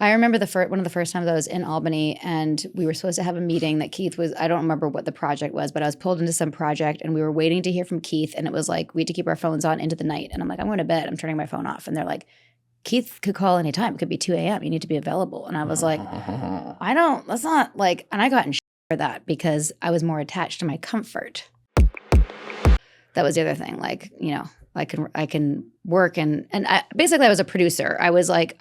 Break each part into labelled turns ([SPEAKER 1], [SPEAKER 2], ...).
[SPEAKER 1] I remember one of the first times I was in Albany, and we were supposed to have a meeting that Keith was, I don't remember what the project was, but I was pulled into some project and we were waiting to hear from Keith, and it was like we had to keep our phones on into the night. And I'm like, I'm going to bed. I'm turning my phone off. And they're like, Keith could call anytime. It could be 2 a.m. You need to be available. And I was like, that's not like, and I got in for that because I was more attached to my comfort. That was the other thing. Like, you know, I can work and basically I was a producer. I was like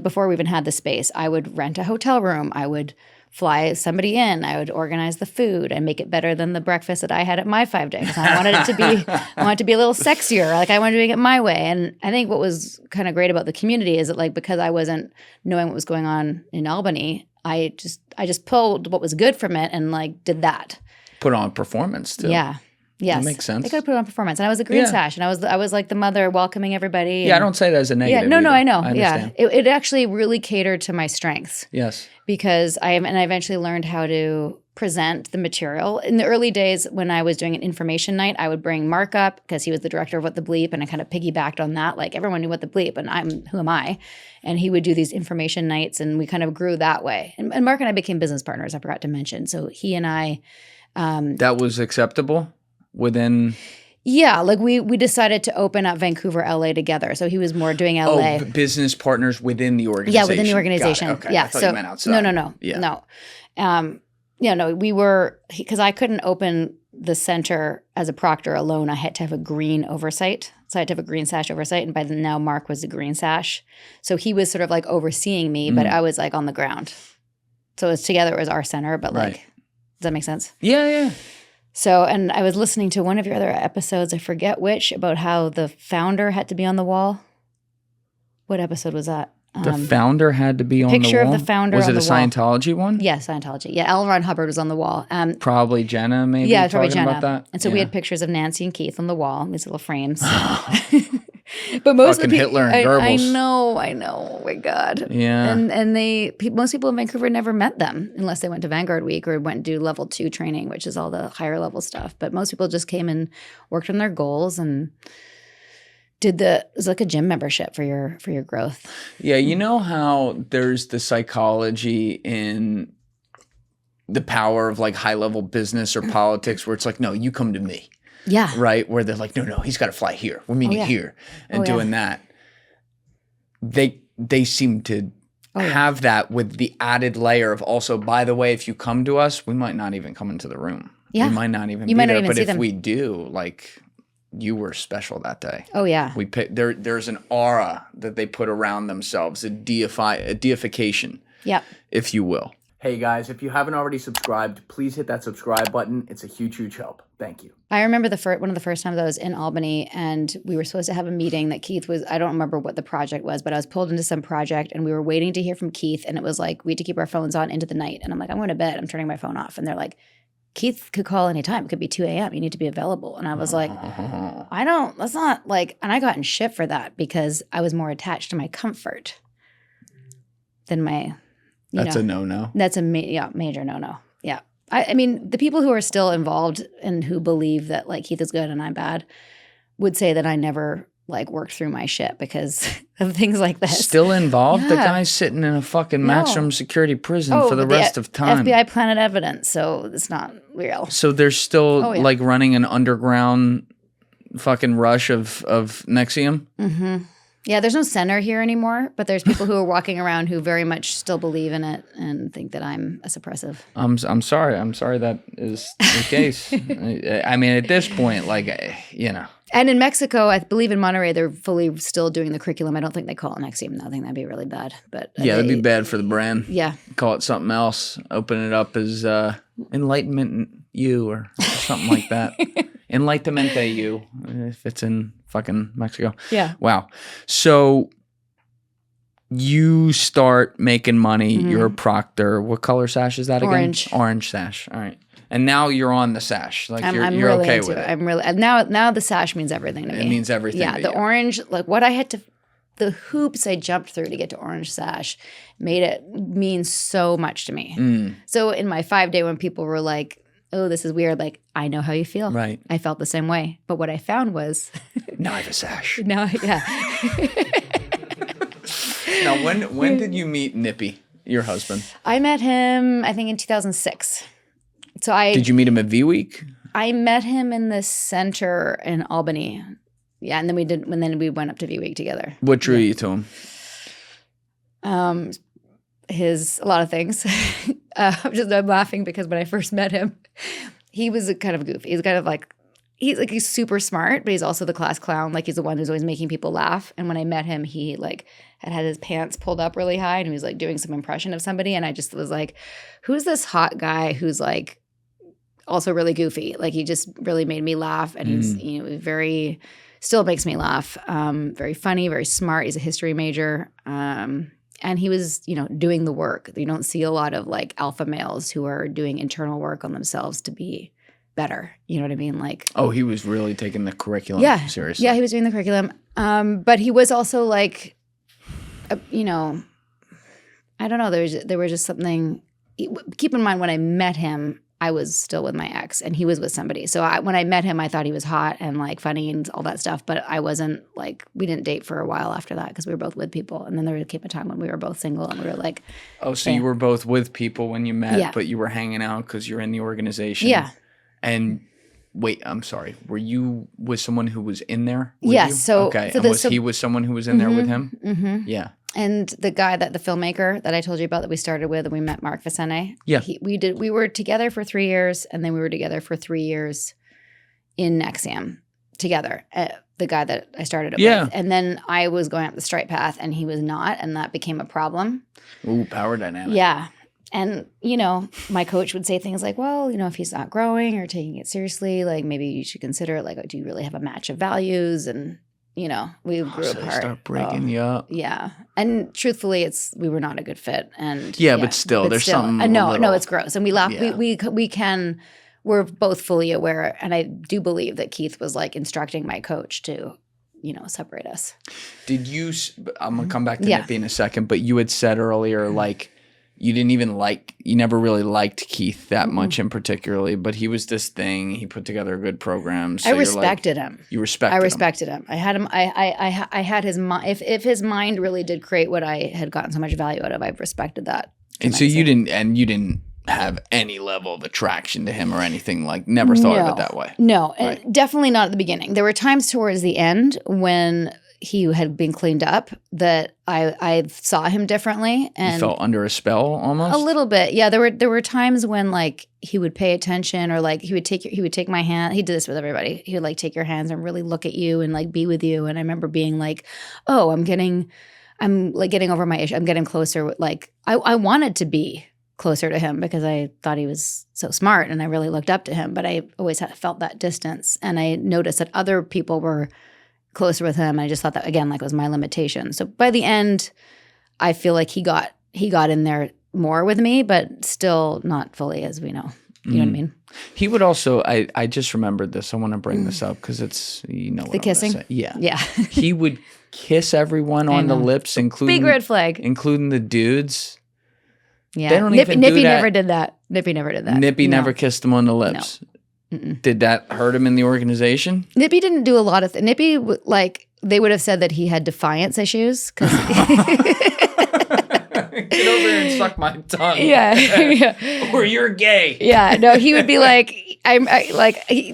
[SPEAKER 1] before we even had the space, I would rent a hotel room. I would fly somebody in. I would organize the food and make it better than the breakfast that I had at my 5 days. I wanted it to be, I wanted it to be a little sexier. Like I wanted to make it my way. And I think what was kind of great about the community is that like, because I wasn't knowing what was going on in Albany, I just pulled what was good from it and like did that.
[SPEAKER 2] Put on performance too.
[SPEAKER 1] Yeah. Yes.
[SPEAKER 2] That makes sense.
[SPEAKER 1] They could have put on performance. And I was a green sash, and I was like the mother welcoming everybody.
[SPEAKER 2] Yeah, I don't say that as a negative.
[SPEAKER 1] Yeah, no, I know.
[SPEAKER 2] I understand.
[SPEAKER 1] It actually really catered to my strengths.
[SPEAKER 2] Yes.
[SPEAKER 1] Because I eventually learned how to present the material. In the early days when I was doing an information night, I would bring Mark up because he was the director of What the Bleep, and I kind of piggybacked on that. Like everyone knew What the Bleep, and who am I? And he would do these information nights, and we kind of grew that way. And Mark and I became business partners, I forgot to mention. So he and I
[SPEAKER 2] that was acceptable within.
[SPEAKER 1] Yeah, like we decided to open up Vancouver, LA together. So he was more doing LA.
[SPEAKER 2] Oh, business partners within the organization.
[SPEAKER 1] Yeah, within the organization.
[SPEAKER 2] Got it. Okay.
[SPEAKER 1] Yeah,
[SPEAKER 2] I thought you meant outside.
[SPEAKER 1] No.
[SPEAKER 2] Yeah.
[SPEAKER 1] No. We were, because I couldn't open the center as a proctor alone. I had to have a green oversight. So I had to have a green sash oversight. And by then now Mark was the green sash. So he was sort of like overseeing me, but I was like on the ground. So it was together, it was our center, but like, does that make sense?
[SPEAKER 2] Yeah.
[SPEAKER 1] So, and I was listening to one of your other episodes, I forget which, about how the founder had to be on the wall. What episode was that?
[SPEAKER 2] The founder had to be on the wall?
[SPEAKER 1] Picture of the founder on the wall.
[SPEAKER 2] Was it a Scientology one?
[SPEAKER 1] Yeah, Scientology. Yeah, L. Ron Hubbard was on the wall.
[SPEAKER 2] Probably Jenna, maybe,
[SPEAKER 1] yeah, probably
[SPEAKER 2] talking
[SPEAKER 1] Jenna.
[SPEAKER 2] about that?
[SPEAKER 1] And so we had pictures of Nancy and Keith on the wall, these little frames. But most
[SPEAKER 2] Fucking
[SPEAKER 1] of the
[SPEAKER 2] Hitler and Goebbels.
[SPEAKER 1] I know. Oh my God.
[SPEAKER 2] Yeah.
[SPEAKER 1] And most people in Vancouver never met them unless they went to Vanguard Week or went to do level 2 training, which is all the higher level stuff. But most people just came and worked on their goals and it was like a gym membership for your growth.
[SPEAKER 2] Yeah, you know how there's the psychology in the power of like high level business or politics where it's like, no, you come to me.
[SPEAKER 1] Yeah.
[SPEAKER 2] Right? Where they're like, no, he's got to fly here. We're meeting here and doing that. They seem to have that with the added layer of also, by the way, if you come to us, we might not even come into the room. Yeah. We might not even be there. But if we do, like, you were special that day.
[SPEAKER 1] Oh, yeah.
[SPEAKER 2] There's an aura that they put around themselves, a deification, if you will. Hey guys, if you haven't already subscribed, please hit that subscribe button. It's a huge, huge help. Thank you.
[SPEAKER 1] I remember one of the first times I was in Albany, and we were supposed to have a meeting that Keith was, I don't remember what the project was, but I was pulled into some project and we were waiting to hear from Keith, and it was like we had to keep our phones on into the night. And I'm like, I'm going to bed. I'm turning my phone off. And they're like, Keith could call anytime. It could be 2 a.m. You need to be available. And I was like, that's not like, and I got in shit for that because I was more attached to my comfort than my,
[SPEAKER 2] That's a no-no.
[SPEAKER 1] That's a major no-no. Yeah. I mean, the people who are still involved and who believe that like Keith is good and I'm bad would say that I never like worked through my shit because of things like this.
[SPEAKER 2] Still involved? Yeah. The guy's sitting in a fucking maximum security prison for the rest of time.
[SPEAKER 1] FBI planted evidence, so it's not real.
[SPEAKER 2] So there's still like running an underground fucking rush of NXIVM?
[SPEAKER 1] Mm-hmm. Yeah, there's no center here anymore, but there's people who are walking around who very much still believe in it and think that I'm a suppressive.
[SPEAKER 2] I'm sorry. I'm sorry that is the case. I mean, at this point, like, you know.
[SPEAKER 1] And in Mexico, I believe in Monterrey, they're fully still doing the curriculum. I don't think they call it NXIVM. I think that'd be really bad. But
[SPEAKER 2] yeah, that'd be bad for the brand.
[SPEAKER 1] Yeah.
[SPEAKER 2] Call it something else. Open it up as Enlightenment U or something like that. Enlightenmente U, if it's in fucking Mexico.
[SPEAKER 1] Yeah.
[SPEAKER 2] Wow. So you start making money. Mm-hmm. You're a proctor. What color sash is that again?
[SPEAKER 1] Orange.
[SPEAKER 2] Orange sash. All right. And now you're on the sash. Like you're
[SPEAKER 1] really
[SPEAKER 2] okay with it.
[SPEAKER 1] I'm really now the sash means everything to me.
[SPEAKER 2] It means everything.
[SPEAKER 1] Yeah. The orange, like what I had to, the hoops I jumped through to get to orange sash made it mean so much to me. Mm. So in my 5-day when people were like, oh, this is weird. Like, I know how you feel.
[SPEAKER 2] Right.
[SPEAKER 1] I felt the same way. But what I found was.
[SPEAKER 2] Now I have a sash.
[SPEAKER 1] Now, yeah.
[SPEAKER 2] Now, when did you meet Nippy, your husband?
[SPEAKER 1] I met him, I think, in 2006.
[SPEAKER 2] Did you meet him at V-Week?
[SPEAKER 1] I met him in the center in Albany. Yeah, and then we went up to V-Week together.
[SPEAKER 2] What drew you to him?
[SPEAKER 1] A lot of things. I'm laughing because when I first met him, he was kind of goofy. He's kind of like he's super smart, but he's also the class clown. Like he's the one who's always making people laugh. And when I met him, he like had his pants pulled up really high and he was like doing some impression of somebody. And I just was like, who's this hot guy who's like also really goofy? Like he just really made me laugh. And he's still makes me laugh. Very funny, very smart. He's a history major. And he was, doing the work. You don't see a lot of like alpha males who are doing internal work on themselves to be better. You know what I mean? Like,
[SPEAKER 2] oh, he was really taking the curriculum seriously.
[SPEAKER 1] Yeah, he was doing the curriculum. But he was also like, I don't know. There was just something. Keep in mind, when I met him, I was still with my ex, and he was with somebody. So when I met him, I thought he was hot and like funny and all that stuff. But I wasn't like, we didn't date for a while after that because we were both with people. And then there came a time when we were both single and we were like,
[SPEAKER 2] oh, so you were both with people when you met, but you were hanging out because you're in the organization.
[SPEAKER 1] Yeah.
[SPEAKER 2] And wait, I'm sorry. Were you with someone who was in there? With
[SPEAKER 1] yes.
[SPEAKER 2] You?
[SPEAKER 1] So
[SPEAKER 2] okay. And was he with someone who was in there with him?
[SPEAKER 1] Mm-hmm.
[SPEAKER 2] Yeah.
[SPEAKER 1] And the guy the filmmaker that I told you about that we started with, and we met Mark Vicente.
[SPEAKER 2] Yeah.
[SPEAKER 1] We were together for 3 years, and then we were together for 3 years in NXIVM together. The guy that I started it with. And then I was going up the straight path, and he was not, and that became a problem.
[SPEAKER 2] Ooh, power dynamic.
[SPEAKER 1] Yeah. And, my coach would say things like, well, if he's not growing or taking it seriously, like maybe you should consider like, do you really have a match of values? And we grew apart.
[SPEAKER 2] Start breaking you up.
[SPEAKER 1] Yeah. And truthfully, we were not a good fit. And
[SPEAKER 2] but still, there's something.
[SPEAKER 1] No, it's gross. And we laugh. Yeah. We're both fully aware. And I do believe that Keith was like instructing my coach to, separate us.
[SPEAKER 2] Did you, I'm going to come back to Nippy in a second, but you had said earlier, like, you never really liked Keith that much in particularly, but he was this thing. He put together a good program. So
[SPEAKER 1] I respected him.
[SPEAKER 2] You respected him.
[SPEAKER 1] I respected him. I had him. I had his mind. If his mind really did create what I had gotten so much value out of, I respected that.
[SPEAKER 2] And so you didn't have any level of attraction to him or anything, like never thought of it that way.
[SPEAKER 1] No, right. Definitely not at the beginning. There were times towards the end when he had been cleaned up that I saw him differently, and
[SPEAKER 2] you felt under a spell almost.
[SPEAKER 1] A little bit, yeah. There were times when like he would pay attention, or like he would take my hand. He did this with everybody. He would like take your hands and really look at you and like be with you. And I remember being like, oh, I'm getting over my issue. I'm getting closer. Like I wanted to be closer to him because I thought he was so smart and I really looked up to him. But I always felt that distance, and I noticed that other people were closer with him. I just thought that, again, like, was my limitation. So by the end, I feel like he got in there more with me, but still not fully, as we know. You know what I mean?
[SPEAKER 2] He would also, I just remembered this. I want to bring this up because it's, what
[SPEAKER 1] the kissing?
[SPEAKER 2] Yeah. He would kiss everyone on the lips, including—
[SPEAKER 1] big red flag.
[SPEAKER 2] Including the dudes.
[SPEAKER 1] Yeah.
[SPEAKER 2] They don't even
[SPEAKER 1] Nippy
[SPEAKER 2] do that.
[SPEAKER 1] never did that. Nippy never did that.
[SPEAKER 2] Nippy never kissed him on the lips. No.
[SPEAKER 1] Mm-mm.
[SPEAKER 2] Did that hurt him in the organization?
[SPEAKER 1] Nippy didn't do a lot of Nippy, like, they would have said that he had defiance issues. Get
[SPEAKER 2] over here and suck my tongue.
[SPEAKER 1] Yeah.
[SPEAKER 2] Or you're gay.
[SPEAKER 1] Yeah. No, he would be like,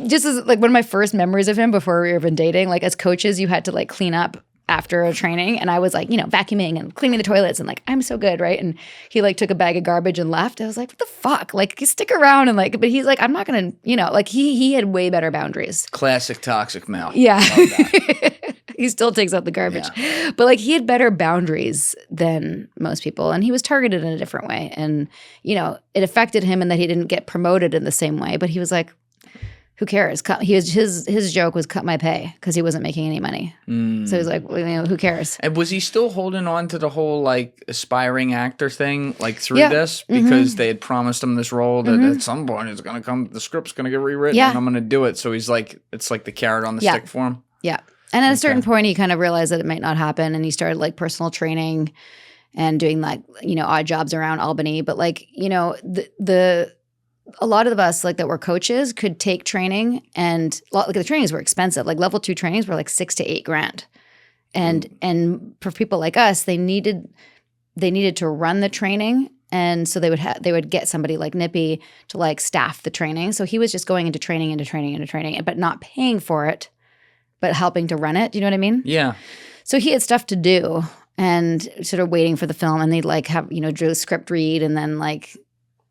[SPEAKER 1] just as like one of my first memories of him before we were even dating, like as coaches, you had to like clean up after a training, and I was like, vacuuming and cleaning the toilets and like, I'm so good, right? And he like took a bag of garbage and left. I was like, what the fuck? Like, you stick around, and like, but he's like, I'm not gonna, like he had way better boundaries.
[SPEAKER 2] Classic toxic male.
[SPEAKER 1] Yeah. He still takes out the garbage. Yeah. But like he had better boundaries than most people, and he was targeted in a different way. And, it affected him in that he didn't get promoted in the same way, but he was like, who cares? His joke was cut my pay because he wasn't making any money. So he was like, well, who cares?
[SPEAKER 2] And was he still holding on to the whole like aspiring actor thing, like through this, because they had promised him this role that at some point it's going to come, the script's going to get rewritten, and I'm going to do it. So he's like, it's like the carrot on the stick for him. Yeah. And
[SPEAKER 1] at a certain point, he kind of realized that it might not happen, and he started like personal training and doing like odd jobs around Albany. But like a lot of us like that were coaches could take training, and like the trainings were expensive. Like level 2 trainings were like $6,000 to $8,000. And for people like us, they needed to run the training. And so they would get somebody like Nippy to like staff the training. So he was just going into training, but not paying for it, but helping to run it. Do you know what I mean?
[SPEAKER 2] Yeah.
[SPEAKER 1] So he had stuff to do and sort of waiting for the film, and they'd like have, do the script read, and then like,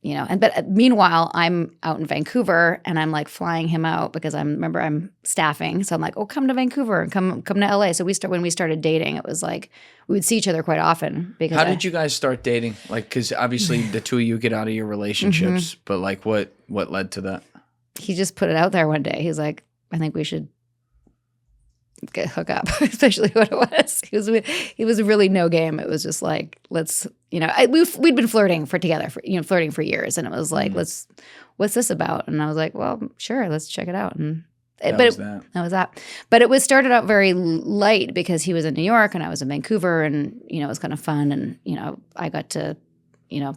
[SPEAKER 1] but meanwhile I'm out in Vancouver and I'm like flying him out because I'm staffing. So I'm like, oh, come to Vancouver and come to LA. So when we started dating, it was like we would see each other quite often. Because
[SPEAKER 2] how did you guys start dating? Like, because obviously the two of you get out of your relationships, but like what led to that?
[SPEAKER 1] He just put it out there one day. He's like, I think we should hook up, especially what it was. He was really no game. It was just like, let's, we'd been flirting for years, and it was like, what's this about? And I was like, well, sure, let's check it out. And that was that. But it was started out very light because he was in New York and I was in Vancouver, and it was kind of fun, and I got to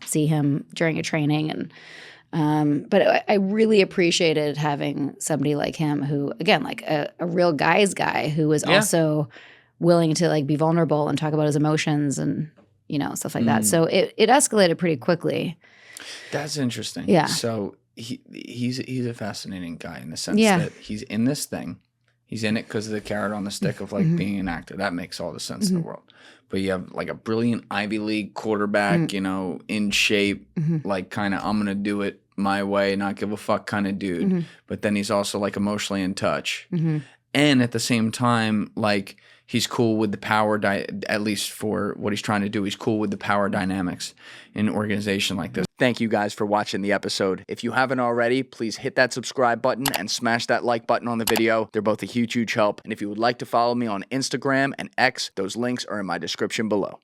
[SPEAKER 1] see him during a training, and but I really appreciated having somebody like him who, again, like a real guy's guy who was also willing to like be vulnerable and talk about his emotions and, stuff like that. So it escalated pretty quickly.
[SPEAKER 2] That's interesting.
[SPEAKER 1] Yeah.
[SPEAKER 2] So he's a fascinating guy in the sense that he's in this thing. He's in it because of the carrot on the stick of like being an actor. That makes all the sense in the world. But you have like a brilliant Ivy League quarterback, in shape, like kind of I'm going to do it my way, not give a fuck kind of dude. But then he's also like emotionally in touch. And at the same time, like he's cool with the power, at least for what he's trying to do, he's cool with the power dynamics in an organization like this. Thank you guys for watching the episode. If you haven't already, please hit that subscribe button and smash that like button on the video. They're both a huge, huge help. And if you would like to follow me on Instagram and X, those links are in my description below.